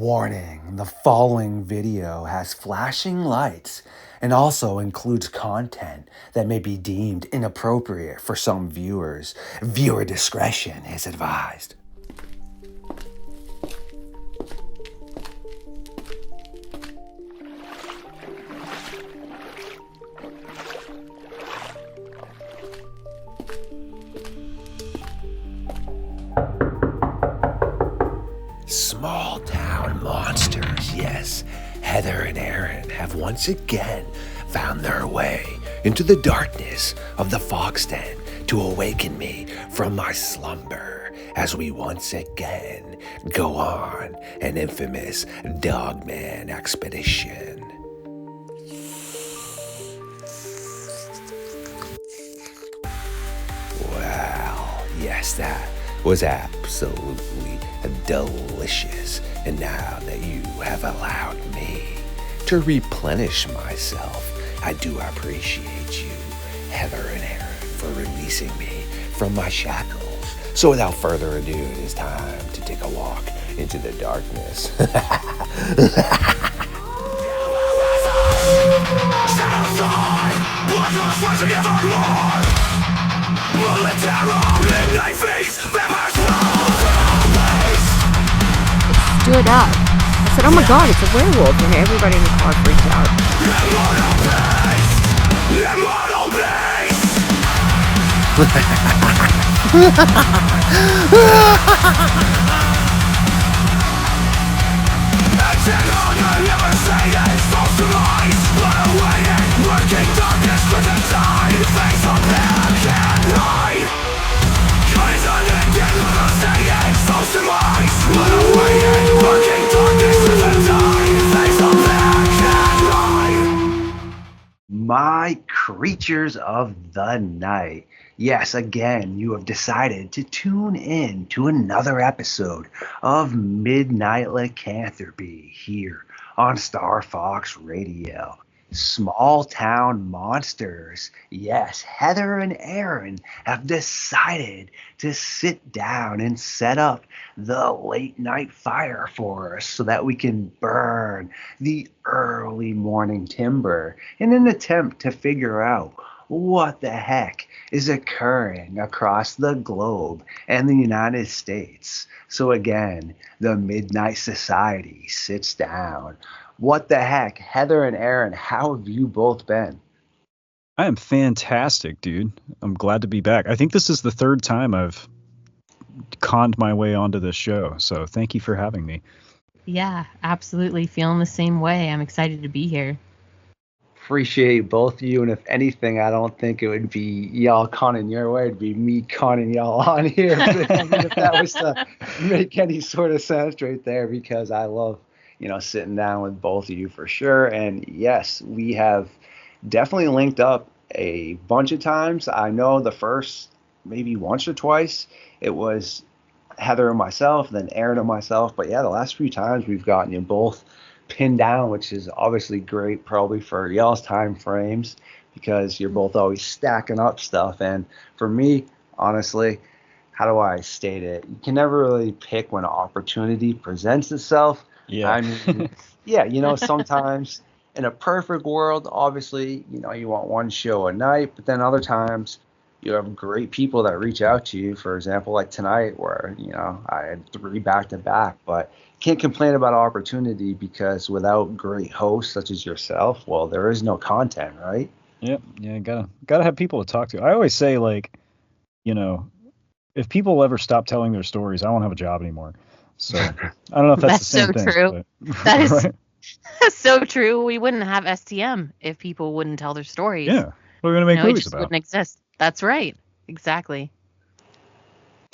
Warning, the following video has flashing lights and also includes content that may be deemed inappropriate for some viewers. Viewer discretion is advised. Small town monsters, yes. Heather and Aaron have once again found their way into the darkness of the fox den to awaken me from my slumber as we once again go on an infamous Dogman expedition. Well, yes, that was absolutely delicious. And now that you have allowed me to replenish myself, I do appreciate you, Heather and Aaron, for releasing me from my shackles. So without further ado, it is time to take a walk into the darkness. Stood up. I said, oh my god, it's a werewolf. And everybody in the car freaked out. My creatures of the night. Yes, again, you have decided to tune in to another episode of Midnight Lycanthropy here on StarFox Radio. Small town monsters. Yes, Heather and Aaron have decided to sit down and set up the late night fire for us so that we can burn the early morning timber in an attempt to figure out what the heck is occurring across the globe and the United States. So again, the Midnight Society sits down. What the heck? Heather and Aaron, how have you both been? I am fantastic, dude. I'm glad to be back. I think this is the third time I've conned my way onto this show, so thank you for having me. Yeah, absolutely. Feeling the same way. I'm excited to be here. Appreciate both of you, and if anything, I don't think it would be y'all conning your way. It'd be me conning y'all on here. If that was to make any sort of sense right there, because I love sitting down with both of you for sure. And yes, we have definitely linked up a bunch of times. I know the first maybe once or twice it was Heather and myself, then Aaron and myself. But yeah, the last few times we've gotten you both pinned down, which is obviously great probably for y'all's time frames because you're both always stacking up stuff. And for me, honestly, how do I state it? You can never really pick when an opportunity presents itself. Yeah. I mean, yeah, sometimes in a perfect world, obviously, you want one show a night, but then other times you have great people that reach out to you. For example, like tonight where, I had 3 back-to-back, but can't complain about opportunity because without great hosts such as yourself, well, there is no content, right? Yep. Yeah, gotta have people to talk to. I always say, like, if people ever stop telling their stories, I won't have a job anymore. So I don't know if that's the same so thing. True. But, that is right? so true. We wouldn't have STM if people wouldn't tell their stories. Yeah. We're going to make it movies just about. Wouldn't exist. That's right. Exactly.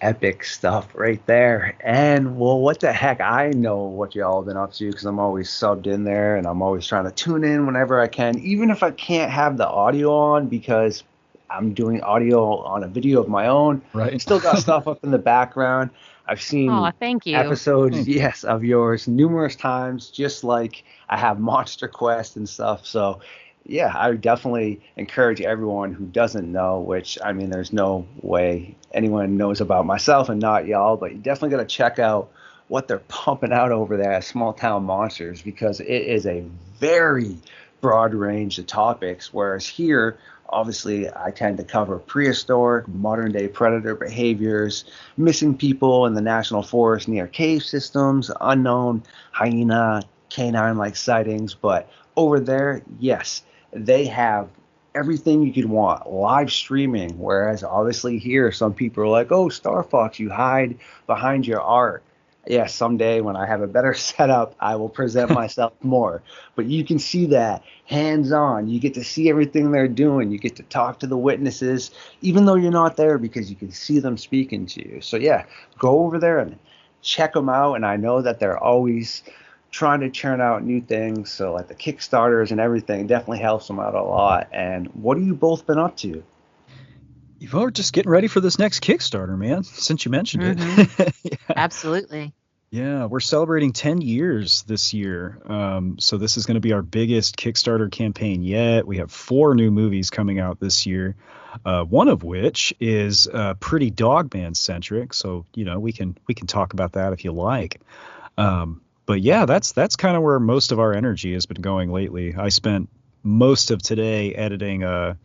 Epic stuff right there. And well, what the heck? I know what y'all have been up to because I'm always subbed in there and I'm always trying to tune in whenever I can, even if I can't have the audio on because I'm doing audio on a video of my own. Right. Still got stuff up in the background. I've seen thank you. episodes, yes, of yours numerous times, just like I have Monster Quest and stuff. So yeah, I would definitely encourage everyone who doesn't know, which, I mean, there's no way anyone knows about myself and not y'all, but you definitely got to check out what they're pumping out over there at Small Town Monsters, because it is a very broad range of topics. Whereas here, obviously, I tend to cover prehistoric, modern day predator behaviors, missing people in the national forest near cave systems, unknown hyena, canine like sightings. But over there, yes, they have everything you could want, live streaming. Whereas obviously here, some people are like, oh, Star Fox, you hide behind your art. Yeah, someday when I have a better setup, I will present myself more. But you can see that hands on. You get to see everything they're doing. You get to talk to the witnesses, even though you're not there, because you can see them speaking to you. So yeah, go over there and check them out. And I know that they're always trying to churn out new things. So like the Kickstarters and everything definitely helps them out a lot. And what have you both been up to? We're just getting ready for this next Kickstarter, man, since you mentioned Mhm. it. Yeah. Absolutely. Yeah, we're celebrating 10 years this year. So this is going to be our biggest Kickstarter campaign yet. We have 4 new movies coming out this year, one of which is pretty Dogman centric. So, we can talk about that if you like. But yeah, that's kind of where most of our energy has been going lately. I spent most of today editing a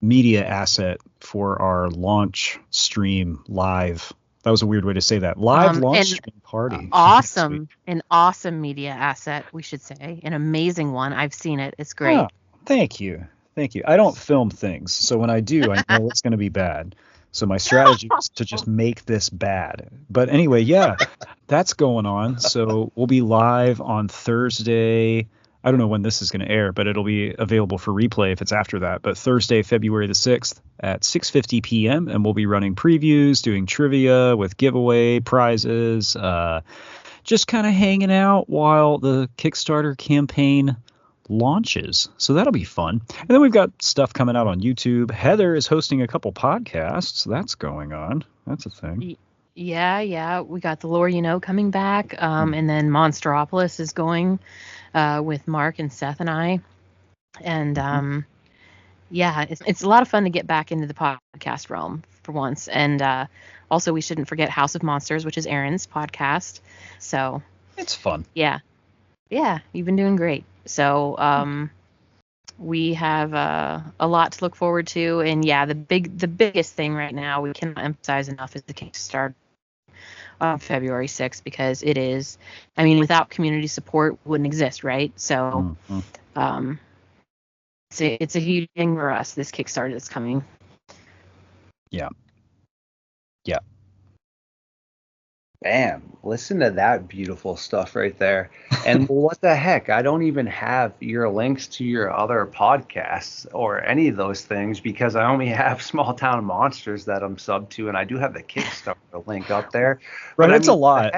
media asset for our launch stream live. That was a weird way to say that. Live launch stream party. Awesome. An awesome media asset, we should say. An amazing one. I've seen it. It's great. Oh, thank you. I don't film things, so when I do, I know it's going to be bad. So my strategy is to just make this bad. But anyway, yeah, that's going on. So we'll be live on Thursday. I don't know when this is going to air, but it'll be available for replay if it's after that. But Thursday, February the 6th at 6:50 p.m. And we'll be running previews, doing trivia with giveaway prizes, just kind of hanging out while the Kickstarter campaign launches. So that'll be fun. And then we've got stuff coming out on YouTube. Heather is hosting a couple podcasts. That's going on. That's a thing. Yeah. We got the Lore coming back. And then Monstropolis is going with Mark and Seth and I. And yeah, it's a lot of fun to get back into the podcast realm for once. And also, we shouldn't forget House of Monsters, which is Aaron's podcast. So it's fun. Yeah, you've been doing great. So we have a lot to look forward to. And yeah, the biggest thing right now we cannot emphasize enough is the Kickstarter on February 6th, because it is, I mean, without community support, it wouldn't exist, right? So it's a huge thing for us, this Kickstarter that's coming. Yeah. Bam, listen to that beautiful stuff right there. And what the heck, I don't even have your links to your other podcasts or any of those things, because I only have Small Town Monsters that I'm sub to, and I do have the Kickstarter link up there. Right, it's a lot.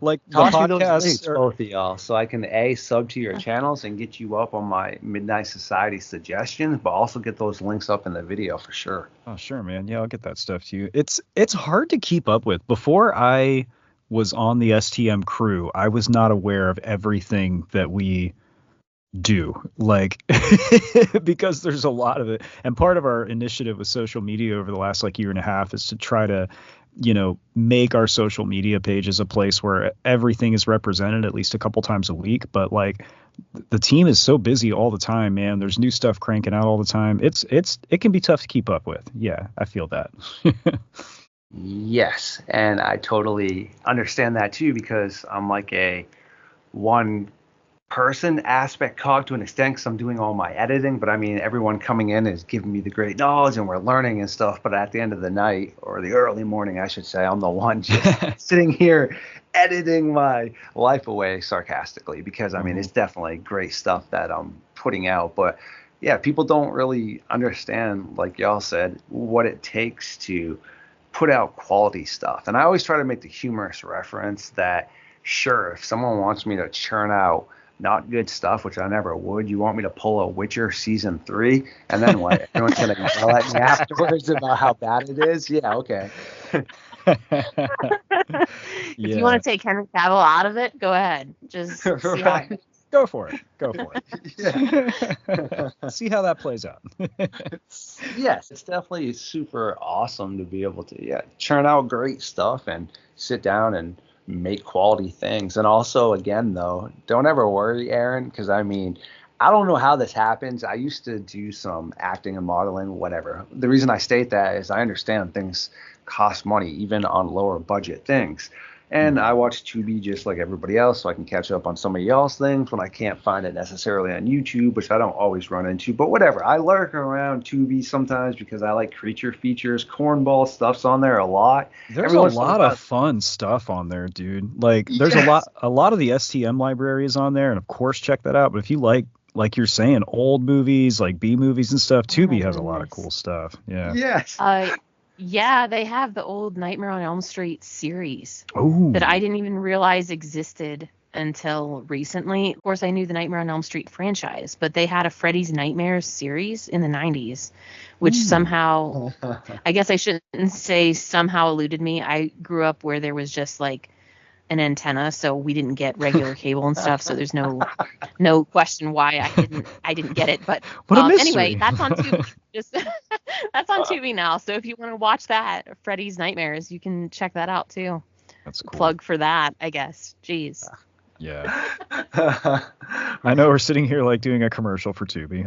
Like the Toss me those podcasts links, both of y'all, so I can sub to your channels and get you up on my Midnight Society suggestions, but also get those links up in the video for sure. Oh, sure, man. Yeah, I'll get that stuff to you. It's hard to keep up with. Before I was on the STM crew, I was not aware of everything that we do, like, because there's a lot of it. And part of our initiative with social media over the last year and a half is to try to, make our social media pages a place where everything is represented at least a couple times a week. But the team is so busy all the time, man. There's new stuff cranking out all the time. It can be tough to keep up with. Yeah, I feel that. Yes, and I totally understand that too, because I'm like a one person aspect cog to an extent, because I'm doing all my editing. But I mean, everyone coming in is giving me the great knowledge and we're learning and stuff. But at the end of the night, or the early morning, I should say, I'm the one just sitting here editing my life away, sarcastically, because I mean, it's definitely great stuff that I'm putting out. But yeah, people don't really understand, like y'all said, what it takes to put out quality stuff. And I always try to make the humorous reference that, sure, if someone wants me to churn out not good stuff, which I never would, you want me to pull a Witcher season 3, and then what? Everyone's gonna yell at me afterwards about how bad it is? Yeah, okay. If you want to take Henry Cavill out of it, go ahead. Just see how it Go for it. Go for it. Yeah. See how that plays out. Yes, it's definitely super awesome to be able to churn out great stuff and sit down and make quality things. And also, again, though, don't ever worry, Aaron, because I mean, I don't know how this happens. I used to do some acting and modeling, whatever. The reason I state that is I understand things cost money, even on lower budget things. And I watch Tubi just like everybody else, so I can catch up on somebody else's things when I can't find it necessarily on YouTube, which I don't always run into. But whatever, I lurk around Tubi sometimes because I like creature features. Cornball stuff's on there a lot. There's a lot of fun stuff on there, dude. Like, there's a lot of the STM library is on there, and of course, check that out. But if you like you're saying, old movies, like B movies and stuff, Tubi has a lot of cool stuff. Yeah. Yes. Yeah, they have the old Nightmare on Elm Street series that I didn't even realize existed until recently. Of course, I knew the Nightmare on Elm Street franchise, but they had a Freddy's Nightmares series in the 90s, which somehow, I guess I shouldn't say somehow eluded me. I grew up where there was just like an antenna, so we didn't get regular cable and stuff, so there's no question why I didn't get it. But anyway, that's on Tubi. That's on Tubi now. So if you want to watch that, Freddy's Nightmares, you can check that out too. That's cool. Plug for that, I guess. Jeez. Yeah. I know we're sitting here like doing a commercial for Tubi.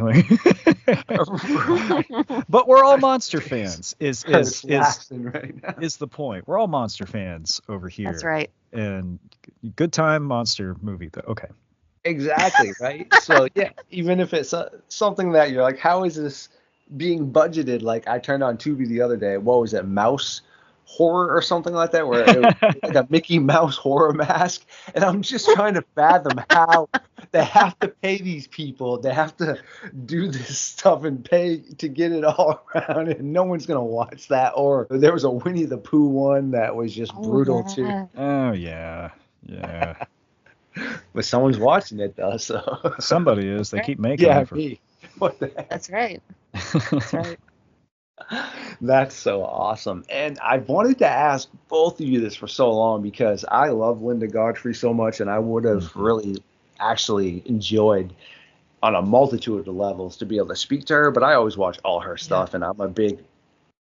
But we're all monster fans. Is the point. We're all monster fans over here. That's right. And good time monster movie though. Okay. Exactly, right? So yeah, even if it's something that you're like, how is this being budgeted? Like, I turned on Tubi the other day. What was it, Mouse Horror or something like that, where it was like a Mickey Mouse horror mask, and I'm just trying to fathom how they have to pay these people. They have to do this stuff and pay to get it all around, and no one's gonna watch that. Or there was a Winnie the Pooh one that was just brutal too. Oh yeah. But someone's watching it though, so somebody is. They keep making it for me. What the heck? That's right. That's right. That's so awesome. And I've wanted to ask both of you this for so long because I love Linda Godfrey so much, and I would have really actually enjoyed on a multitude of levels to be able to speak to her, but I always watch all her stuff, and I'm a big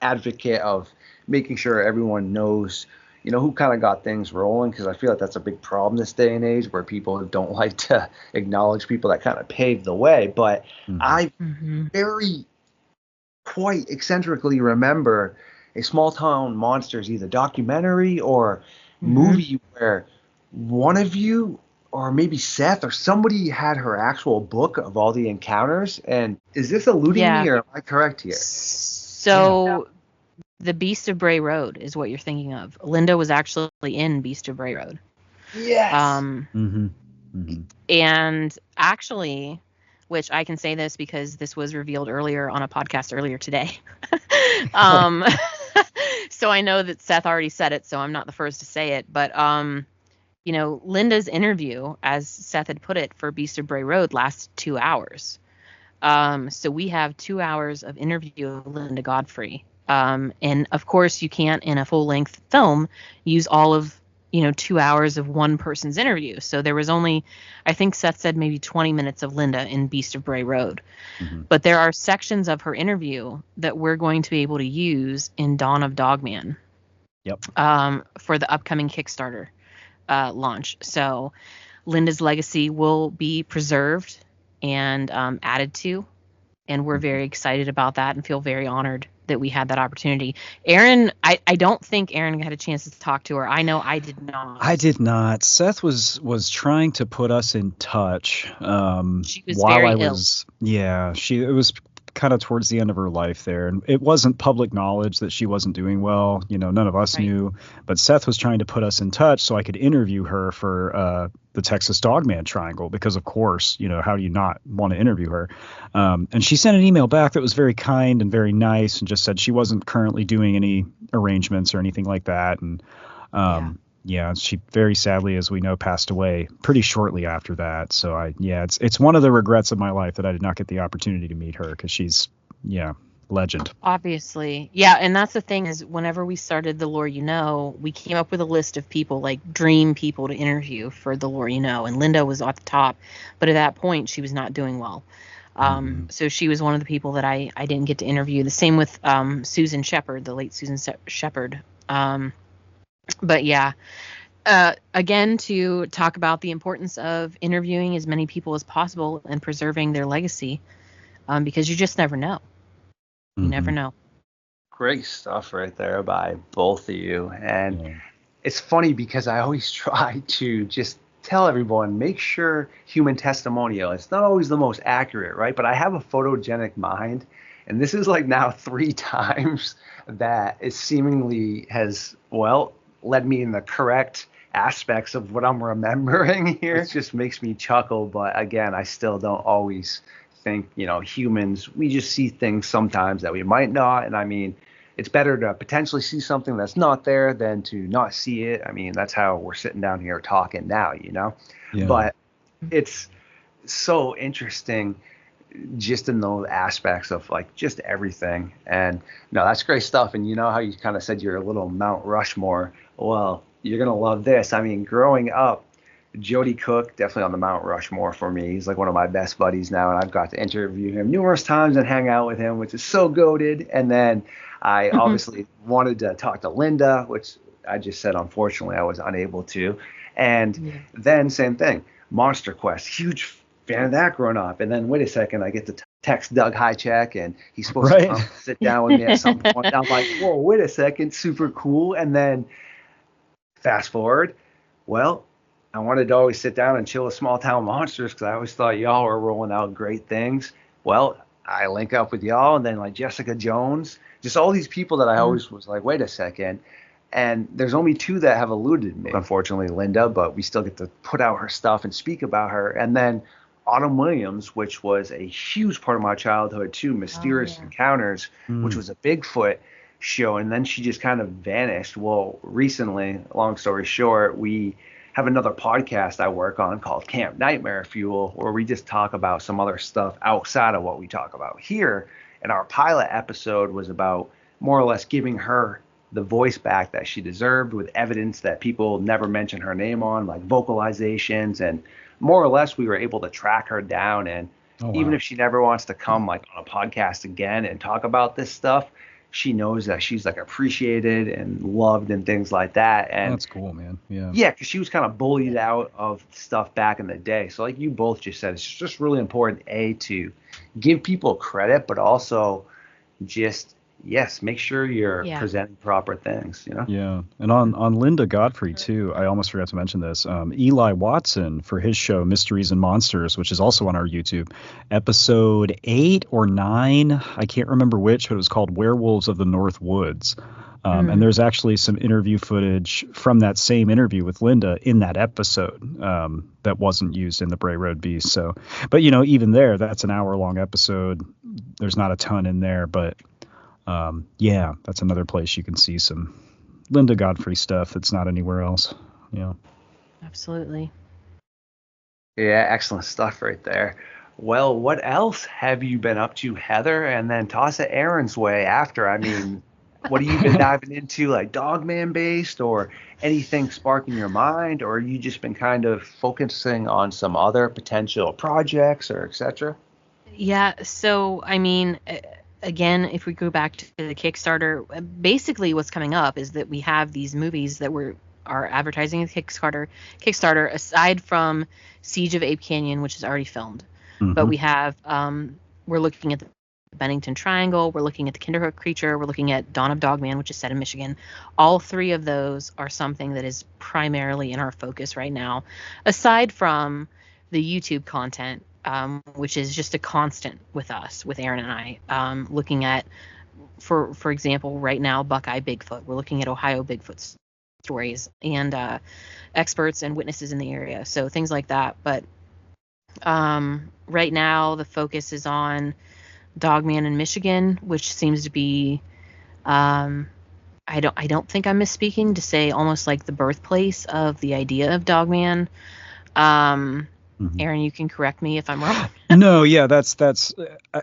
advocate of making sure everyone knows, who kind of got things rolling, because I feel like that's a big problem this day and age where people don't like to acknowledge people that kind of paved the way. But I very quite eccentrically remember a Small Town Monsters either documentary or movie where one of you, or maybe Seth or somebody, had her actual book of all the encounters. And is this eluding me, or am I correct here? So the Beast of Bray Road is what you're thinking of. Linda was actually in Beast of Bray Road. Yes. And actually, which I can say this because this was revealed earlier on a podcast earlier today. So I know that Seth already said it, so I'm not the first to say it. But, Linda's interview, as Seth had put it, for Beast of Bray Road lasts 2 hours. So we have 2 hours of interview of Linda Godfrey. And, of course, you can't, in a full-length film, use all of 2 hours of one person's interview. So there was only, I think Seth said maybe 20 minutes of Linda in Beast of Bray Road. But there are sections of her interview that we're going to be able to use in Dawn of Dogman. Yep. For the upcoming Kickstarter launch. So Linda's legacy will be preserved and added to. And we're very excited about that and feel very honored that we had that opportunity. Aaron, I don't think Aaron had a chance to talk to her. I know I did not. I did not. Seth was trying to put us in touch. She was very ill. Yeah, it was kind of towards the end of her life there, and it wasn't public knowledge that she wasn't doing well. None of us knew, but Seth was trying to put us in touch so I could interview her for the Texas Dogman Triangle, because of course, how do you not want to interview her? And she sent an email back that was very kind and very nice, and just said she wasn't currently doing any arrangements or anything like that. And she very sadly, as we know, passed away pretty shortly after that. So it's one of the regrets of my life that I did not get the opportunity to meet her, because she's legend. Obviously. Yeah, and that's the thing is whenever we started the Lore You Know, we came up with a list of people, like dream people to interview for the Lore You Know, and Linda was at the top, but at that point she was not doing well. So she was one of the people that I didn't get to interview. The same with Susan Shepard, the late Susan Shepard. But yeah, again, to talk about the importance of interviewing as many people as possible and preserving their legacy, because you just never know. You never know. Great stuff right there by both of you. And it's funny because I always try to just tell everyone, make sure human testimonial. It's not always the most accurate, right? But I have a photogenic mind. And this is like now 3 times that it seemingly has, well, led me in the correct aspects of what I'm remembering here. It just makes me chuckle. But again, I still don't always think, humans, we just see things sometimes that we might not. And I mean, it's better to potentially see something that's not there than to not see it. I mean, that's how we're sitting down here talking now, Yeah. But it's so interesting just in those aspects of like just everything. And no, that's great stuff. And you know how you kind of said you're a little Mount Rushmore. Well, you're going to love this. I mean, growing up, Jody Cook, definitely on the Mount Rushmore for me. He's like one of my best buddies now, and I've got to interview him numerous times and hang out with him, which is so goated. And then I obviously wanted to talk to Linda, which I just said, unfortunately, I was unable to. And then same thing, Monster Quest, huge fan of that growing up. And then wait a second, I get to text Doug Highcheck, and he's supposed to come sit down with me at some point. And I'm like, whoa, wait a second, super cool. And then fast forward, well, I wanted to always sit down and chill with Small Town Monsters because I always thought y'all were rolling out great things. Well, I link up with y'all, and then like Jessica Jones, just all these people that I always was like, wait a second. And there's only 2 that have eluded me, unfortunately, Linda, but we still get to put out her stuff and speak about her. And then Autumn Williams, which was a huge part of my childhood too, Mysterious Encounters, which was a Bigfoot show. And then she just kind of vanished. Well, recently, long story short, we have another podcast I work on called Camp Nightmare Fuel, where we just talk about some other stuff outside of what we talk about here. And our pilot episode was about more or less giving her the voice back that she deserved with evidence that people never mention her name on, like vocalizations. And more or less, we were able to track her down. And even if she never wants to come like on a podcast again and talk about this stuff, she knows that she's like appreciated and loved and things like that. And that's cool, man. Yeah, because she was kind of bullied out of stuff back in the day. So like you both just said, it's just really important, to give people credit, but also just, make sure you're presenting proper things, Yeah. And on Linda Godfrey, too, I almost forgot to mention this. Eli Watson, for his show Mysteries and Monsters, which is also on our YouTube, episode 8 or 9, I can't remember which, but it was called Werewolves of the North Woods. And there's actually some interview footage from that same interview with Linda in that episode that wasn't used in the Bray Road Beast. So, but, even there, that's an hour-long episode. There's not a ton in there, but that's another place you can see some Linda Godfrey stuff that's not anywhere else. Absolutely. Yeah, excellent stuff right there. Well, what else have you been up to, Heather? And then toss it Aaron's way after. I mean, what have you been diving into, like Dogman based, or anything sparking your mind, or you just been kind of focusing on some other potential projects or etc.? Yeah, so I mean, again, if we go back to the Kickstarter, basically what's coming up is that we have these movies that are advertising at Kickstarter, aside from Siege of Ape Canyon, which is already filmed. But we have, we're looking at the Bennington Triangle, we're looking at the Kinderhook Creature, we're looking at Dawn of Dogman, which is set in Michigan. All 3 of those are something that is primarily in our focus right now, aside from the YouTube content, which is just a constant with us, with Aaron and I, looking at, for example, right now, Buckeye Bigfoot. We're looking at Ohio Bigfoot stories and experts and witnesses in the area, so things like that. But right now, the focus is on Dogman in Michigan, which seems to be, I don't think I'm misspeaking to say almost like the birthplace of the idea of Dogman. Aaron, you can correct me if I'm wrong. No, yeah, that's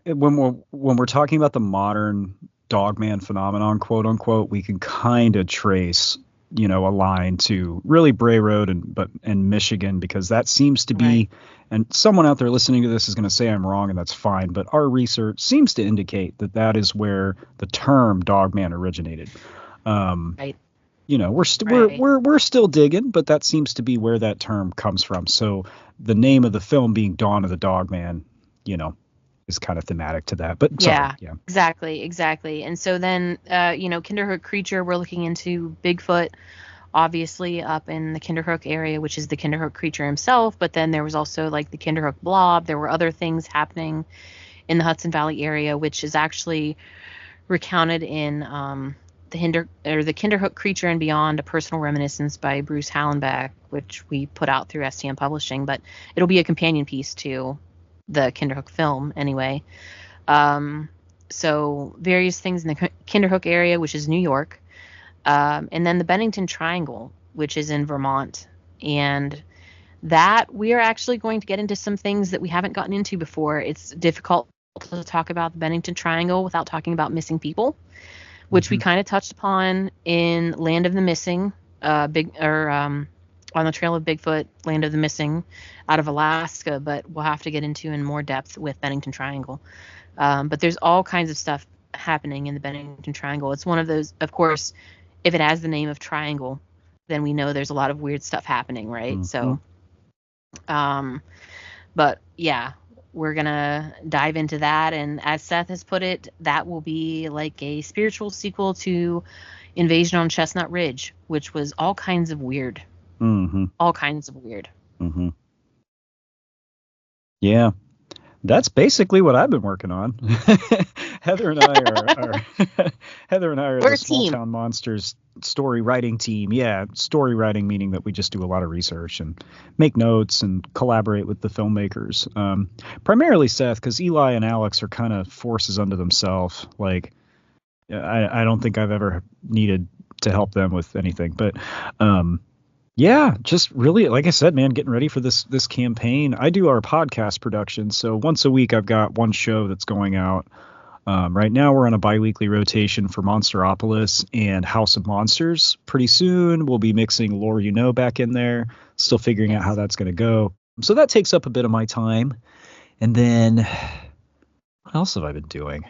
when we're talking about the modern Dogman phenomenon, quote unquote, we can kind of trace, a line to really Bray Road and Michigan, because that seems to be, Right. and someone out there listening to this is going to say I'm wrong, and that's fine, but our research seems to indicate that is where the term Dogman originated. Right. We're still digging, but that seems to be where that term comes from. So the name of the film being Dawn of the Dogman, is kind of thematic to that. But sorry, yeah. Exactly. And so then, Kinderhook creature, we're looking into Bigfoot, obviously up in the Kinderhook area, which is the Kinderhook creature himself. But then there was also like the Kinderhook blob. There were other things happening in the Hudson Valley area, which is actually recounted in the Kinderhook Creature and Beyond, a personal reminiscence by Bruce Hallenbeck, which we put out through STM Publishing, but it'll be a companion piece to the Kinderhook film anyway. So various things in the Kinderhook area, which is New York, and then the Bennington Triangle, which is in Vermont, and that we are actually going to get into some things that we haven't gotten into before. It's difficult to talk about the Bennington Triangle without talking about missing people, which we kind of touched upon in Land of the Missing, On the Trail of Bigfoot, Land of the Missing, out of Alaska, but we'll have to get into in more depth with Bennington Triangle. But there's all kinds of stuff happening in the Bennington Triangle. It's one of those, of course, if it has the name of Triangle, then we know there's a lot of weird stuff happening, right? So, but yeah, we're going to dive into that. And as Seth has put it, that will be like a spiritual sequel to Invasion on Chestnut Ridge, which was all kinds of weird. All kinds of weird. Yeah. That's basically what I've been working on. Heather and I are We're the Small Town Monsters story writing team. Yeah, story writing meaning that we just do a lot of research and make notes and collaborate with the filmmakers. Primarily Seth, because Eli and Alex are kind of forces unto themselves. Like, I don't think I've ever needed to help them with anything, but yeah, just really, like I said, man, getting ready for this campaign. I do our podcast production, so once a week I've got one show that's going out. Right now we're on a bi-weekly rotation for Monsteropolis and House of Monsters. Pretty soon we'll be mixing Lore You Know back in there, still figuring out how that's going to go. So that takes up a bit of my time. And then what else have I been doing?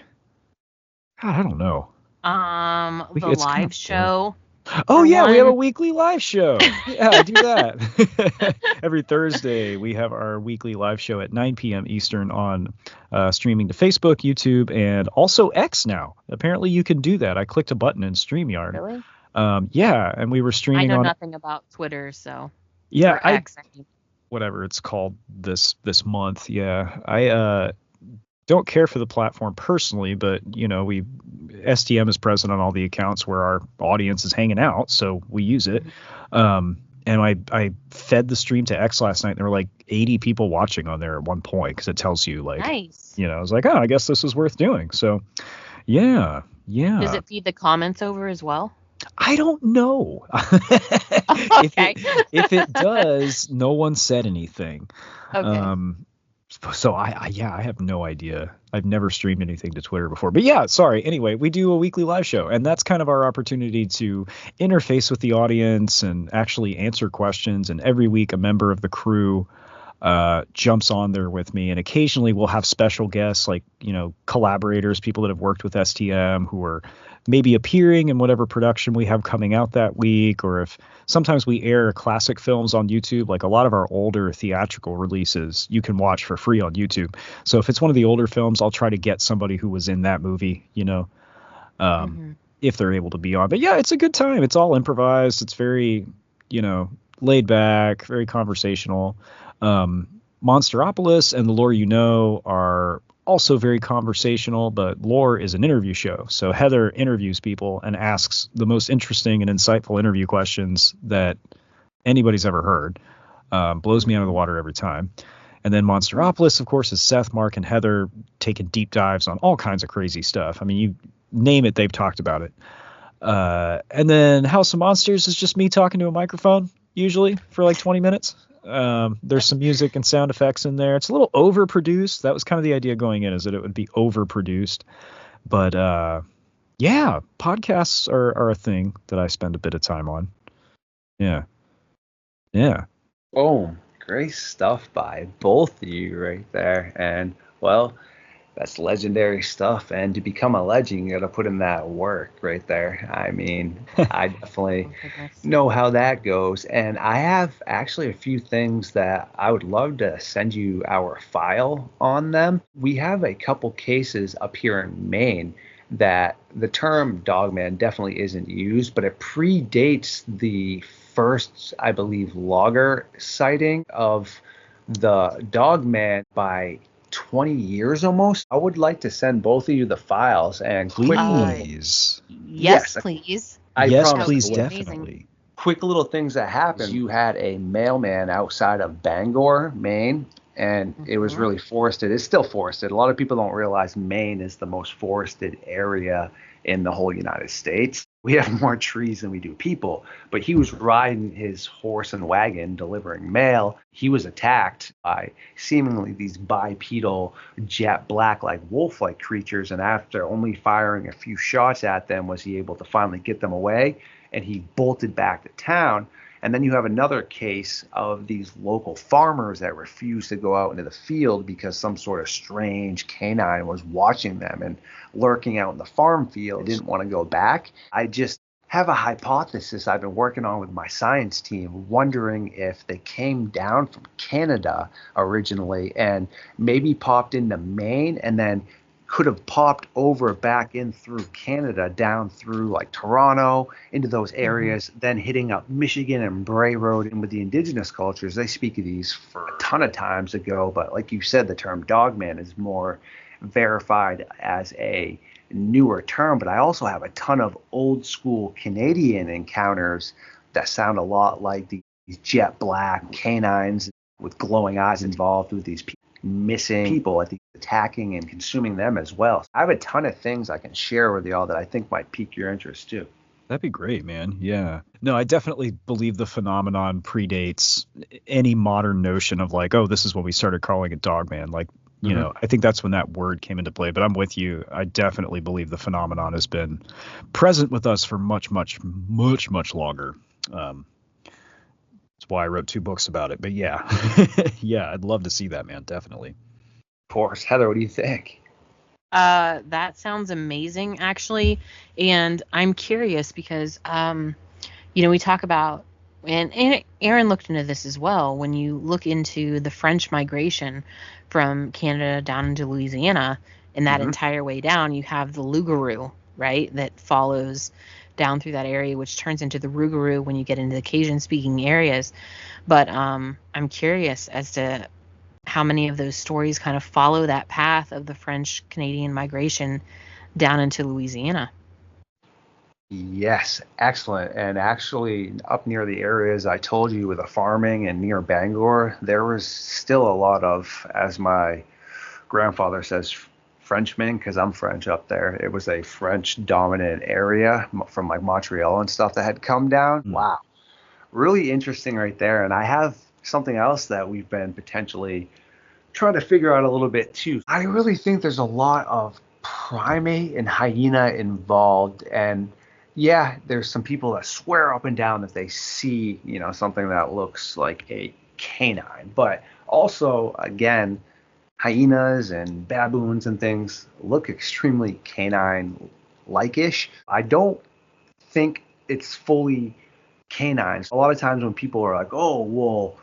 God, I don't know. The live show. Oh, yeah, we have a weekly live show. Yeah, I do that. Every Thursday, we have our weekly live show at 9 p.m. Eastern on streaming to Facebook, YouTube, and also X now. Apparently, you can do that. I clicked a button in StreamYard. Really? Yeah, and we were streaming on... I know nothing about Twitter, so... Yeah, X, whatever it's called this month, yeah. I don't care for the platform personally, but STM is present on all the accounts where our audience is hanging out, so we use it. And I fed the stream to X last night, and there were like 80 people watching on there at one point, because it tells you like, nice. I was like, oh, I guess this is worth doing. So yeah. Does it feed the comments over as well? I don't know. Okay. If it does, no one said anything. Okay. So I have no idea. I've never streamed anything to Twitter before. But yeah, sorry. Anyway, we do a weekly live show, and that's kind of our opportunity to interface with the audience and actually answer questions. And every week a member of the crew jumps on there with me, and occasionally we'll have special guests like, collaborators, people that have worked with STM who are maybe appearing in whatever production we have coming out that week, or if sometimes we air classic films on YouTube, like a lot of our older theatrical releases you can watch for free on YouTube. So if it's one of the older films, I'll try to get somebody who was in that movie, if they're able to be on. But yeah, it's a good time. It's all improvised. It's very, laid back, very conversational. Monsteropolis and the Lore You Know are also very conversational, but Lore is an interview show. So Heather interviews people and asks the most interesting and insightful interview questions that anybody's ever heard. Blows me out of the water every time. And then Monsteropolis, of course, is Seth, Mark, and Heather taking deep dives on all kinds of crazy stuff. I mean, you name it, they've talked about it. And then House of Monsters is just me talking to a microphone, usually, for like 20 minutes. There's some music and sound effects in there. It's a little overproduced. That was kind of the idea going in, is that it would be overproduced. But yeah, podcasts are a thing that I spend a bit of time on. Yeah. Boom. Great stuff by both of you right there. And, well, that's legendary stuff. And to become a legend, you got to put in that work right there. I mean, I definitely know how that goes. And I have actually a few things that I would love to send you our file on them. We have a couple cases up here in Maine that the term Dogman definitely isn't used, but it predates the first, I believe, logger sighting of the Dogman by 20 years almost. I would like to send both of you the files and please. Yes, please. Yes, please, definitely. Quick little things that happened. You had a mailman outside of Bangor, Maine, and it was really forested. It's still forested. A lot of people don't realize Maine is the most forested area in the whole United States. We have more trees than we do people. But he was riding his horse and wagon delivering mail. He was attacked by seemingly these bipedal, jet black, like wolf-like creatures. And after only firing a few shots at them, was he able to finally get them away. And he bolted back to town. And then you have another case of these local farmers that refused to go out into the field because some sort of strange canine was watching them and lurking out in the farm field. They didn't want to go back. I just have a hypothesis I've been working on with my science team, wondering if they came down from Canada originally and maybe popped into Maine and then could have popped over back in through Canada, down through like Toronto, into those areas, then hitting up Michigan and Bray Road. And with the indigenous cultures, they speak of these for a ton of times ago. But like you said, the term Dogman is more verified as a newer term. But I also have a ton of old school Canadian encounters that sound a lot like these jet black canines with glowing eyes involved with these missing people, I think, attacking and consuming them as well. I have a ton of things I can share with y'all that I think might pique your interest too. That'd be great, man. Yeah. No, I definitely believe the phenomenon predates any modern notion of like, oh, this is when we started calling it Dogman. Like, you know, I think that's when that word came into play. But I'm with you. I definitely believe the phenomenon has been present with us for much longer. That's why I wrote 2 books about it. But yeah, yeah, I'd love to see that, man. Definitely. Of course. Heather, what do you think? That sounds amazing, actually. And I'm curious because, we talk about, and Aaron looked into this as well. When you look into the French migration from Canada down into Louisiana, and that entire way down, you have the Lougarou, right, that follows down through that area, which turns into the Rougarou when you get into the Cajun-speaking areas. But I'm curious as to how many of those stories kind of follow that path of the French-Canadian migration down into Louisiana. Yes, excellent. And actually, up near the areas I told you with the farming and near Bangor, there was still a lot of, as my grandfather says, Frenchmen, because I'm French up there. It was a French dominant area from like Montreal and stuff that had come down. Wow. Really interesting right there. And I have something else that we've been potentially trying to figure out a little bit too. I really think there's a lot of primate and hyena involved. And yeah, there's some people that swear up and down that they see, something that looks like a canine. But also, again, hyenas and baboons and things look extremely canine-like-ish. I don't think it's fully canines. A lot of times when people are like, oh, well,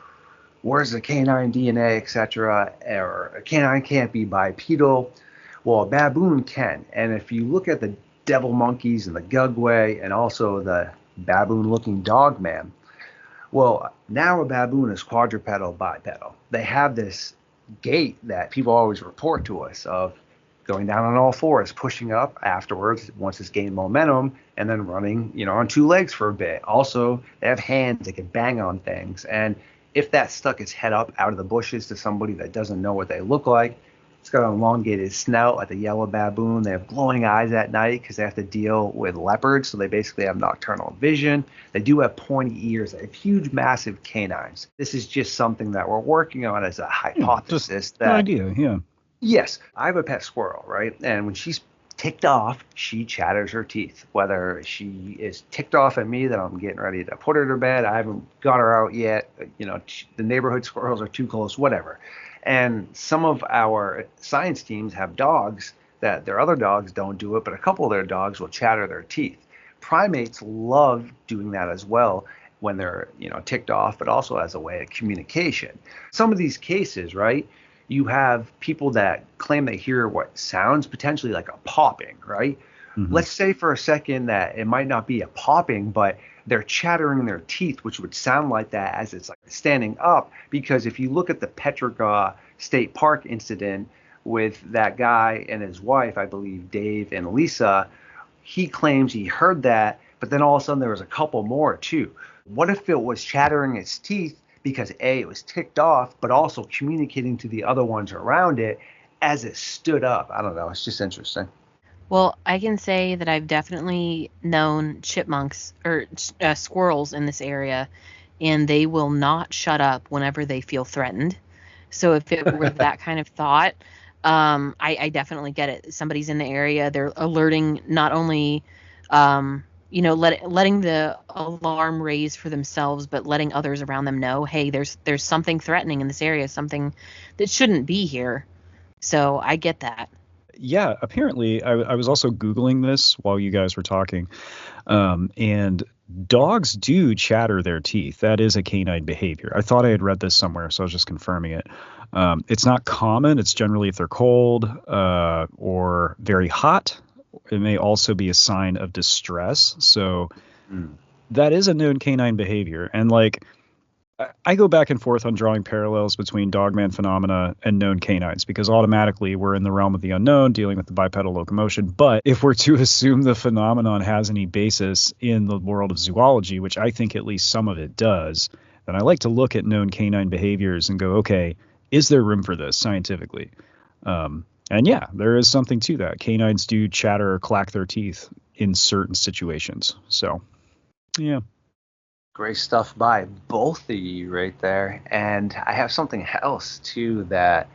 where's the canine DNA, etc., or a canine can't be bipedal. Well, a baboon can. And if you look at the devil monkeys and the gugway and also the baboon-looking Dogman, well, now a baboon is quadrupedal, bipedal. They have this gait that people always report to us of going down on all fours, pushing up afterwards once it's gained momentum, and then running, on 2 legs for a bit. Also, they have hands that can bang on things. And if that stuck its head up out of the bushes to somebody that doesn't know what they look like, It's got an elongated snout like the yellow baboon. They have glowing eyes at night because they have to deal with leopards, so they basically have nocturnal vision. They do have pointy ears. They have huge, massive canines. This is just something that we're working on as a hypothesis. Just an idea, yeah. Yes, I have a pet squirrel, right? And when she's ticked off, she chatters her teeth. Whether she is ticked off at me that I'm getting ready to put her to bed, I haven't got her out yet. The neighborhood squirrels are too close, whatever. And some of our science teams have dogs that their other dogs don't do it, but a couple of their dogs will chatter their teeth. Primates love doing that as well when they're, ticked off, but also as a way of communication. Some of these cases, right? You have people that claim they hear what sounds potentially like a popping, right? Mm-hmm. Let's say for a second that it might not be a popping, but they're chattering their teeth, which would sound like that as it's like standing up. Because if you look at the Petrogah State Park incident with that guy and his wife, I believe Dave and Lisa, he claims he heard that, but then all of a sudden there was a couple more too. What if it was chattering its teeth because A, it was ticked off, but also communicating to the other ones around it as it stood up? I don't know. It's just interesting. Well, I can say that I've definitely known chipmunks or squirrels in this area, and they will not shut up whenever they feel threatened. So if it were that kind of thought, I definitely get it. Somebody's in the area, they're alerting not only, letting the alarm raise for themselves, but letting others around them know, hey, there's something threatening in this area, something that shouldn't be here. So I get that. Yeah, apparently I was also Googling this while you guys were talking, and dogs do chatter their teeth. That is a canine behavior. I thought I had read this somewhere, so I was just confirming it. It's not common. It's generally if they're cold or very hot. It may also be a sign of distress. So that is a known canine behavior. And I go back and forth on drawing parallels between Dogman phenomena and known canines, because automatically we're in the realm of the unknown dealing with the bipedal locomotion. But if we're to assume the phenomenon has any basis in the world of zoology, which I think at least some of it does, then I like to look at known canine behaviors and go, okay, is there room for this scientifically? And yeah, there is something to that. Canines do chatter or clack their teeth in certain situations. So, yeah. Great stuff by both of you right there. And I have something else too that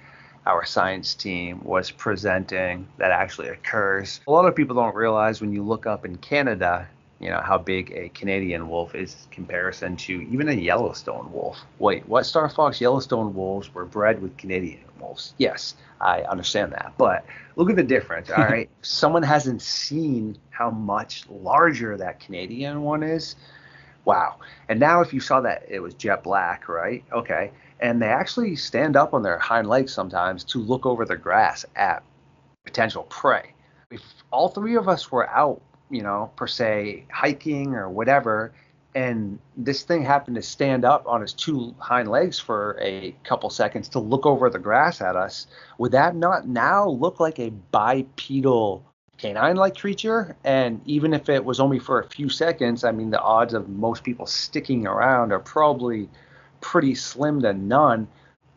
our science team was presenting that actually occurs. A lot of people don't realize when you look up in Canada, how big a Canadian wolf is in comparison to even a Yellowstone wolf. Wait, what, Star Fox? Yellowstone wolves were bred with Canadian wolves. Yes, I understand that. But look at the difference, all right? Someone hasn't seen how much larger that Canadian one is. Wow. And now if you saw that it was jet black, right? Okay. And they actually stand up on their hind legs sometimes to look over the grass at potential prey. If all three of us were out, per se, hiking or whatever, and this thing happened to stand up on its two hind legs for a couple seconds to look over the grass at us, would that not now look like a bipedal canine-like creature? And even if it was only for a few seconds, I mean, the odds of most people sticking around are probably pretty slim to none.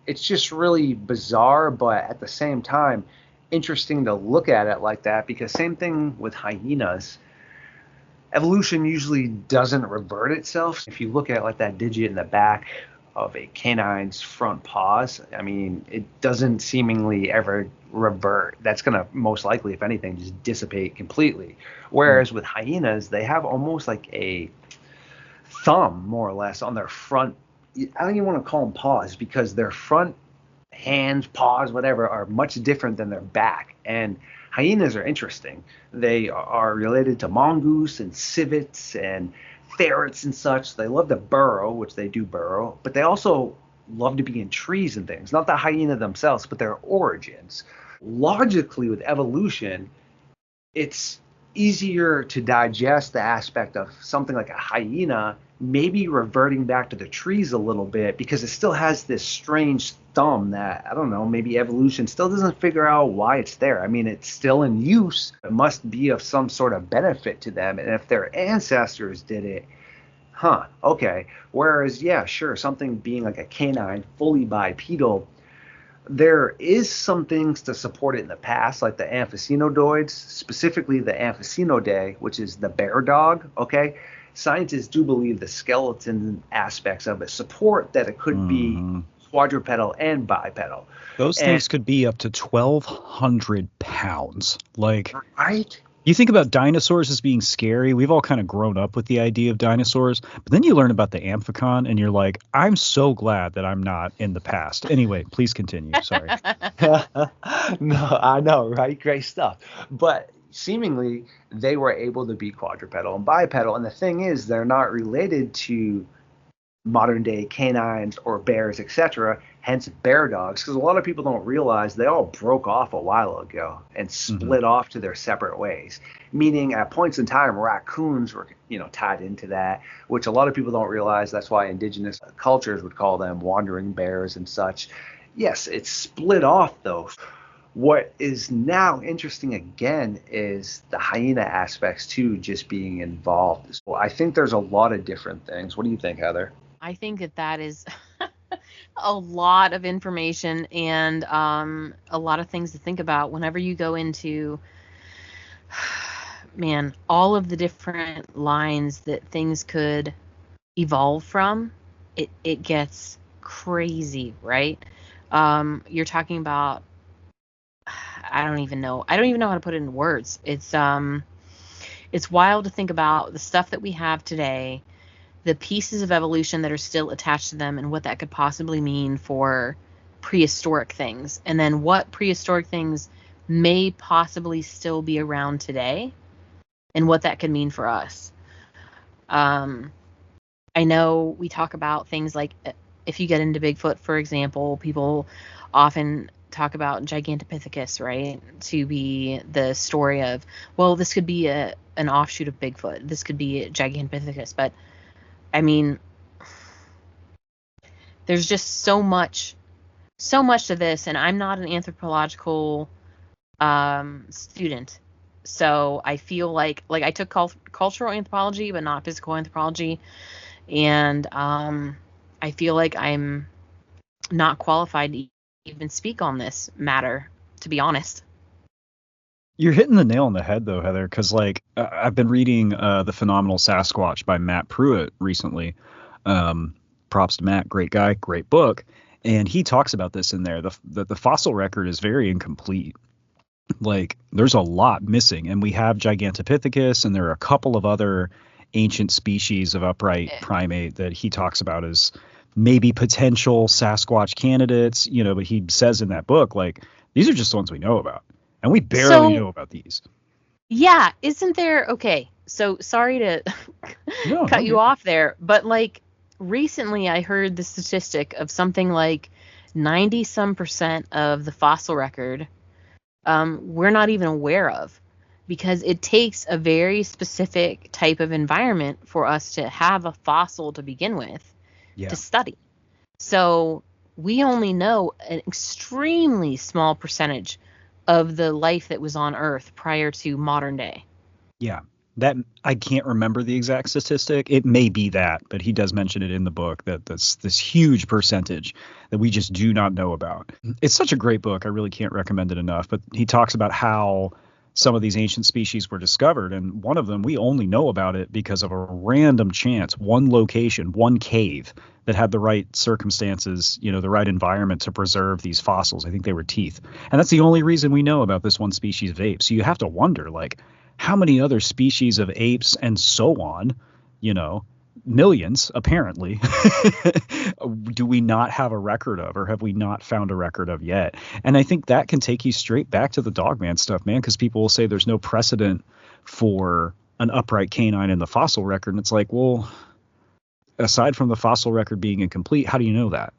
It's just really bizarre, but at the same time, interesting to look at it like that, because same thing with hyenas. Evolution usually doesn't revert itself. If you look at like that digit in the back of a canine's front paws, I mean, it doesn't seemingly ever revert. That's going to most likely, if anything, just dissipate completely. Whereas with hyenas, they have almost like a thumb, more or less, on their front. I don't even want to call them paws, because their front hands, paws, whatever, are much different than their back. And hyenas are interesting. They are related to mongoose and civets and ferrets and such. They love to burrow, which they do burrow, but they also love to be in trees and things. Not the hyena themselves, but their origins. Logically, with evolution, it's easier to digest the aspect of something like a hyena maybe reverting back to the trees a little bit, because it still has this strange thumb that, I don't know, maybe evolution still doesn't figure out why it's there. I mean, it's still in use. It must be of some sort of benefit to them. And if their ancestors did it, okay. Whereas, yeah, sure, something being like a canine, fully bipedal, There is some things to support it in the past, like the amphicenoids, specifically the amphicenoidae, which is the bear dog. Okay, scientists do believe the skeleton aspects of it support that it could be Mhm. quadrupedal and bipedal. Those And things could be up to 1,200 pounds. Like, right, you think about dinosaurs as being scary. We've all kind of grown up with the idea of dinosaurs. But then you learn about the amphicon and you're like, I'm so glad that I'm not in the past. Anyway, please continue. Sorry. no, I know, right? Great stuff. But seemingly they were able to be quadrupedal and bipedal. And the thing is, they're not related to modern day canines or bears, etc. Hence bear dogs, because a lot of people don't realize they all broke off a while ago and split off to their separate ways. Meaning, at points in time, raccoons were, tied into that, which a lot of people don't realize. That's why indigenous cultures would call them wandering bears and such. Yes, it's split off though. What is now interesting again is the hyena aspects too, just being involved. So I think there's a lot of different things. What do you think, Heather? I think that is a lot of information and a lot of things to think about whenever you go into, man, all of the different lines that things could evolve from. It gets crazy, right? You're talking about, I don't even know how to put it in words. It's wild to think about the stuff that we have today, the pieces of evolution that are still attached to them, and what that could possibly mean for prehistoric things, and then what prehistoric things may possibly still be around today, and what that could mean for us. I know we talk about things like, if you get into Bigfoot, for example, people often talk about Gigantopithecus, right? To be the story of, well, this could be an offshoot of Bigfoot. This could be Gigantopithecus. But, I mean, there's just so much to this, and I'm not an anthropological student. So I feel like I took cultural anthropology, but not physical anthropology. And I feel like I'm not qualified to even speak on this matter, to be honest. You're hitting the nail on the head, though, Heather, because I've been reading The Phenomenal Sasquatch by Matt Pruitt recently. Props to Matt, great guy, great book. And he talks about this in there. The fossil record is very incomplete. Like, there's a lot missing. And we have Gigantopithecus, and there are a couple of other ancient species of upright primate that he talks about as maybe potential Sasquatch candidates, but he says in that book, like, these are just the ones we know about. And we barely know about these. Yeah, isn't there? Okay, so sorry to cut you off there, but recently I heard the statistic of something like 90% of the fossil record we're not even aware of, because it takes a very specific type of environment for us to have a fossil to begin with to study. So we only know an extremely small percentage of the life that was on Earth prior to modern day. Yeah, that I can't remember the exact statistic. It may be that, but he does mention it in the book that that's this huge percentage that we just do not know about. It's such a great book. I really can't recommend it enough. But he talks about how some of these ancient species were discovered, and one of them, we only know about it because of a random chance, one location, one cave that had the right circumstances, the right environment to preserve these fossils. I think they were teeth. And that's the only reason we know about this one species of ape. So you have to wonder, how many other species of apes and so on, millions apparently, do we not have a record of, or have we not found a record of yet? And I think that can take you straight back to the Dogman stuff, man, because people will say there's no precedent for an upright canine in the fossil record. And it's like, well, aside from the fossil record being incomplete, how do you know that?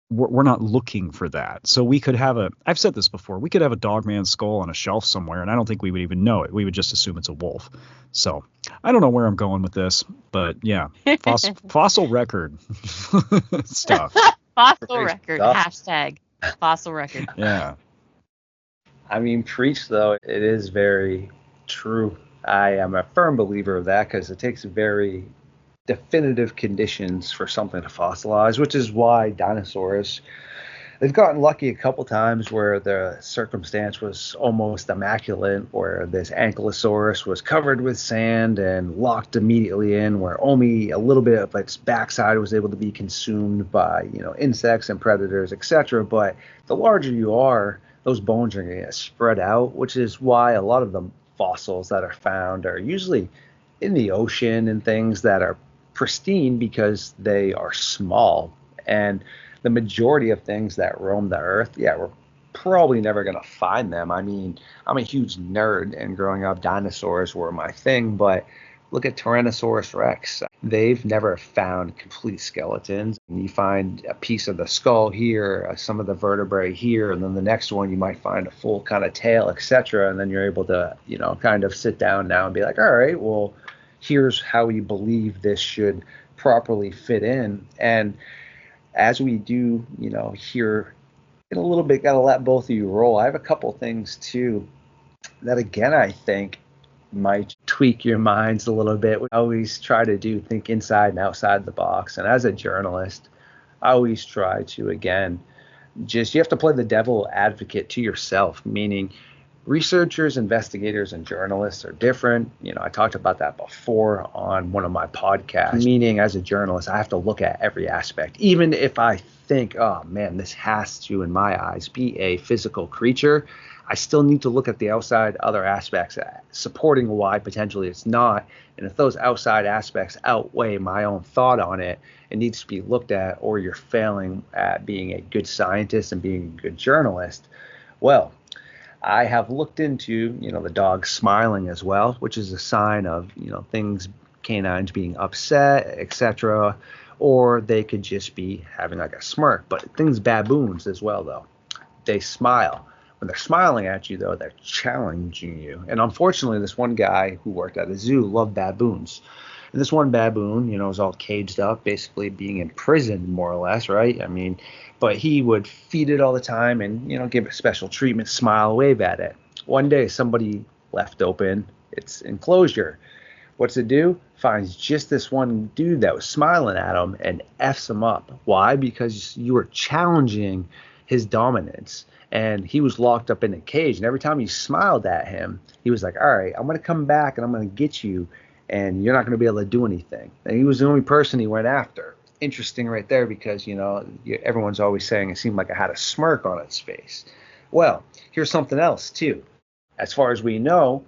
We're not looking for that. So we could have I've said this before, we could have a Dogman skull on a shelf somewhere, and I don't think we would even know it. We would just assume it's a wolf. So I don't know where I'm going with this, but yeah, fossil record stuff. Fossil record, hashtag fossil record. Yeah. I mean, preach, though, it is very true. I am a firm believer of that, because it takes very definitive conditions for something to fossilize, which is why dinosaurs They've gotten lucky a couple times where the circumstance was almost immaculate, where this ankylosaurus was covered with sand and locked immediately in, where only a little bit of its backside was able to be consumed by, insects and predators, etc. But the larger you are, those bones are going to get spread out, which is why a lot of the fossils that are found are usually in the ocean and things that are pristine because they are small. And the majority of things that roam the earth, yeah, we're probably never going to find them. I mean, I'm a huge nerd, and growing up, dinosaurs were my thing, but look at Tyrannosaurus Rex. They've never found complete skeletons. You find a piece of the skull here, some of the vertebrae here, and then the next one you might find a full kind of tail, etc. And then you're able to, kind of sit down now and be like, all right, well, here's how we believe this should properly fit in. And as we do, here in a little bit, got to let both of you roll. I have a couple things too that, again, I think might tweak your minds a little bit. I always try to think inside and outside the box. And as a journalist, I always try to, again, you have to play the devil advocate to yourself, meaning researchers, investigators, and journalists are different. I talked about that before on one of my podcasts, meaning as a journalist, I have to look at every aspect. Even if I think, oh man, this has to, in my eyes, be a physical creature, I still need to look at the outside other aspects supporting why potentially it's not. And if those outside aspects outweigh my own thought on it, it needs to be looked at, or you're failing at being a good scientist and being a good journalist. Well, I have looked into, the dog smiling as well, which is a sign of, things, canines being upset, etc. Or they could just be having like a smirk. But things baboons as well, though. They smile. When they're smiling at you, though, they're challenging you. And unfortunately, this one guy who worked at a zoo loved baboons. And this one baboon, was all caged up, basically being imprisoned more or less, right? I mean, but he would feed it all the time and, give it special treatment, smile, wave at it. One day, somebody left open its enclosure. What's it do? Finds just this one dude that was smiling at him and F's him up. Why? Because you were challenging his dominance. And he was locked up in a cage. And every time you smiled at him, he was like, all right, I'm going to come back and I'm going to get you. And you're not going to be able to do anything. And he was the only person he went after. Interesting right there because, everyone's always saying it seemed like it had a smirk on its face. Well, here's something else, too. As far as we know,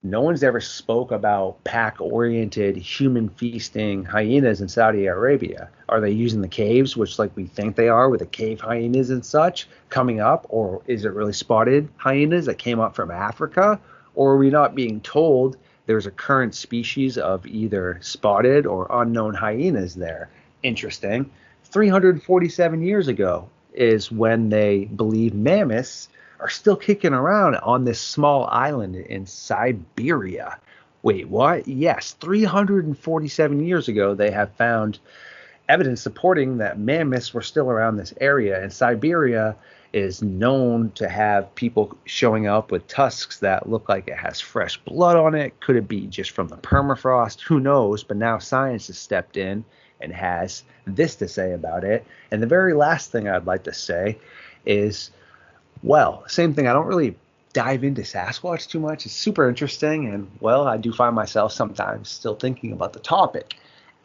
no one's ever spoke about pack-oriented, human-feasting hyenas in Saudi Arabia. Are they using the caves, which like we think they are, with the cave hyenas and such, coming up? Or is it really spotted hyenas that came up from Africa? Or are we not being told there's a current species of either spotted or unknown hyenas there? Interesting. 347 years ago is when they believe mammoths are still kicking around on this small island in Siberia. Wait, what? Yes, 347 years ago, they have found evidence supporting that mammoths were still around this area. And Siberia is known to have people showing up with tusks that look like it has fresh blood on it. Could it be just from the permafrost? Who knows? But now science has stepped in and has this to say about it. And the very last thing I'd like to say is, well, same thing. I don't really dive into Sasquatch too much. It's super interesting. And, well, I do find myself sometimes still thinking about the topic.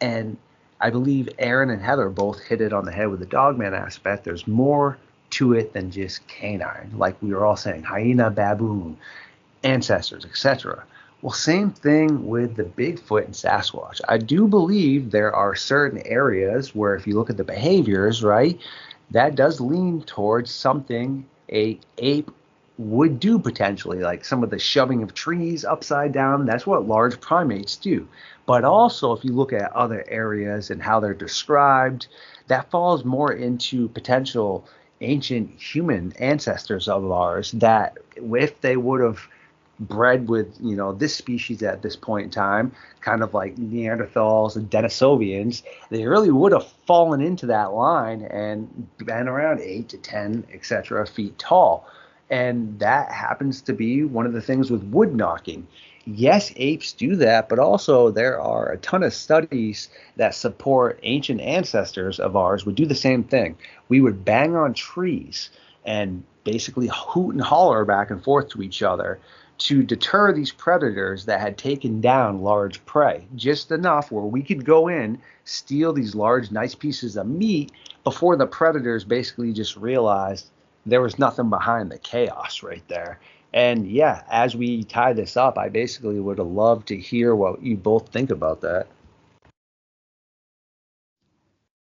And I believe Aaron and Heather both hit it on the head with the Dogman aspect. There's more to it than just canine. Like we were all saying, hyena, baboon, ancestors, etc. Well, same thing with the Bigfoot and Sasquatch. I do believe there are certain areas where if you look at the behaviors, right, that does lean towards something a ape would do potentially, like some of the shoving of trees upside down. That's what large primates do. But also, if you look at other areas and how they're described, that falls more into potential ancient human ancestors of ours that if they would have bred with, this species at this point in time, kind of like Neanderthals and Denisovians, they really would have fallen into that line and been around 8 to 10, etc. feet tall. And that happens to be one of the things with wood knocking. Yes, apes do that, but also there are a ton of studies that support ancient ancestors of ours would do the same thing. We would bang on trees and basically hoot and holler back and forth to each other to deter these predators that had taken down large prey, just enough where we could go in, steal these large, nice pieces of meat before the predators basically just realized there was nothing behind the chaos right there. And yeah, as we tie this up, I basically would have loved to hear what you both think about that.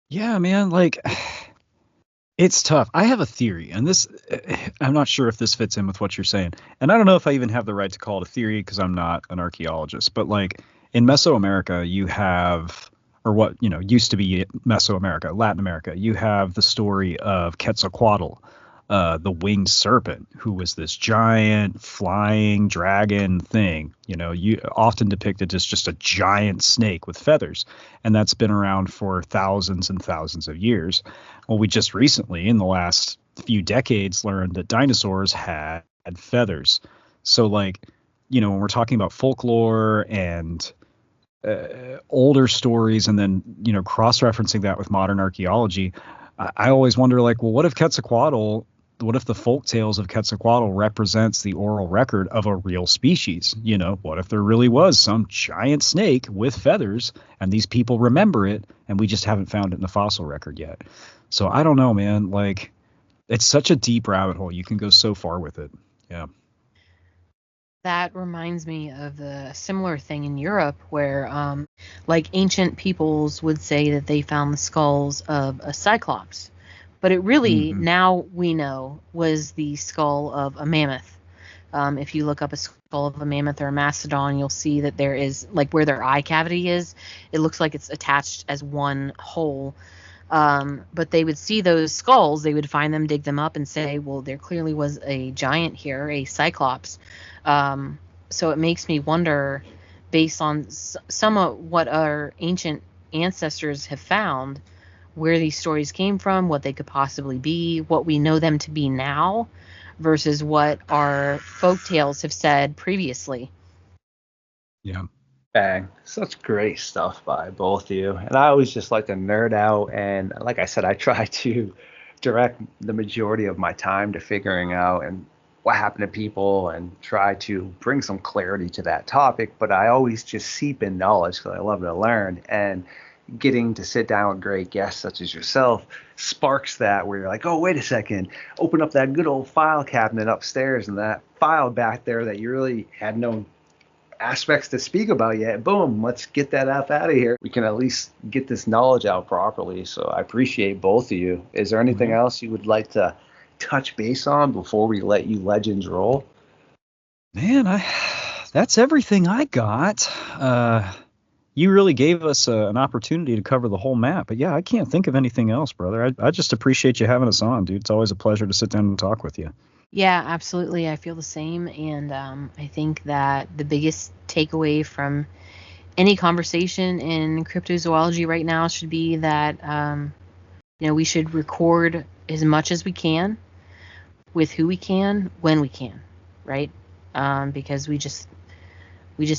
Yeah, man, like it's tough. I have a theory, and this I'm not sure if this fits in with what you're saying. And I don't know if I even have the right to call it a theory because I'm not an archaeologist, but like in Mesoamerica, you have or what, used to be Mesoamerica, Latin America, you have the story of Quetzalcoatl, the winged serpent, who was this giant flying dragon thing, you often depicted as just a giant snake with feathers. And that's been around for thousands and thousands of years. Well, we just recently, in the last few decades, learned that dinosaurs had feathers. So, like, when we're talking about folklore and older stories, and then, cross-referencing that with modern archaeology, I always wonder, like, well, what if the folk tales of Quetzalcoatl represents the oral record of a real species? What if there really was some giant snake with feathers and these people remember it and we just haven't found it in the fossil record yet? So I don't know, man. Like, it's such a deep rabbit hole. You can go so far with it. Yeah. That reminds me of a similar thing in Europe where, like, ancient peoples would say that they found the skulls of a cyclops. But it really, now we know, was the skull of a mammoth. If you look up a skull of a mammoth or a mastodon, you'll see that there is, like, where their eye cavity is, it looks like it's attached as one whole. But they would see those skulls, they would find them, dig them up, and say, well, there clearly was a giant here, a cyclops. So it makes me wonder, based on some of what our ancient ancestors have found, where these stories came from, what they could possibly be, what we know them to be now, versus what our folk tales have said previously. Yeah. Bang. Such great stuff by both of you. And I always just like to nerd out. And like I said, I try to direct the majority of my time to figuring out and what happened to people and try to bring some clarity to that topic. But I always just seep in knowledge because I love to learn. And getting to sit down with great guests such as yourself sparks that where you're like, oh, wait a second, open up that good old file cabinet upstairs and that file back there that you really had no aspects to speak about yet. Boom, let's get that out of here. We can at least get this knowledge out properly. So I appreciate both of you. Is there anything else you would like to touch base on before we let you legends roll? Man, that's everything I got. You really gave us an opportunity to cover the whole map. But yeah, I can't think of anything else, brother. I just appreciate you having us on, dude. It's always a pleasure to sit down and talk with you. Yeah, absolutely. I feel the same. And I think that the biggest takeaway from any conversation in cryptozoology right now should be that, we should record as much as we can with who we can, when we can, right? Because we just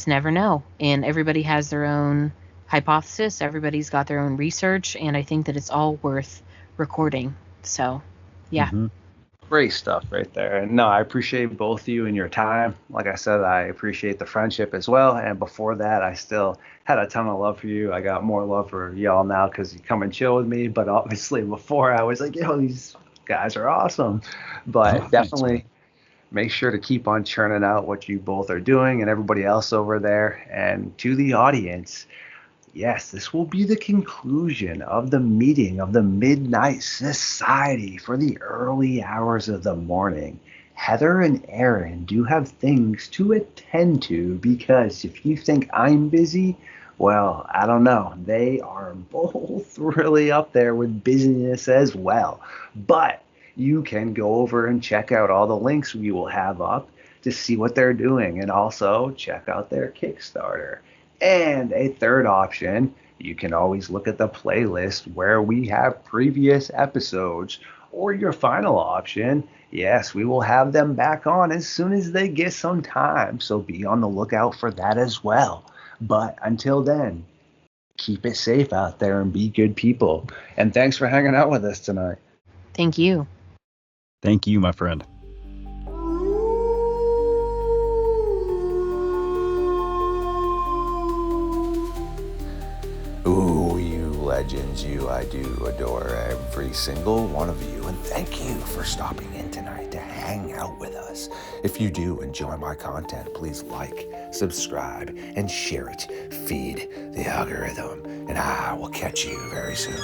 never know. And everybody has their own hypothesis. Everybody's got their own research. And I think that it's all worth recording. So, yeah. Mm-hmm. Great stuff right there. And no, I appreciate both of you and your time. Like I said, I appreciate the friendship as well. And before that, I still had a ton of love for you. I got more love for y'all now because you come and chill with me. But obviously before I was like, yo, these guys are awesome. But definitely make sure to keep on churning out what you both are doing and everybody else over there. And to the audience, yes, this will be the conclusion of the meeting of the Midnight Society for the early hours of the morning. Heather and Aaron do have things to attend to because if you think I'm busy, well, I don't know. They are both really up there with busyness as well. But you can go over and check out all the links we will have up to see what they're doing and also check out their Kickstarter. And a third option, you can always look at the playlist where we have previous episodes or your final option, yes, we will have them back on as soon as they get some time. So be on the lookout for that as well. But until then, keep it safe out there and be good people. And thanks for hanging out with us tonight. Thank you. Thank you, my friend. Ooh, you legends, I do adore every single one of you, and thank you for stopping in tonight to hang out with us. If you do enjoy my content, please like, subscribe, and share it. Feed the algorithm, and I will catch you very soon.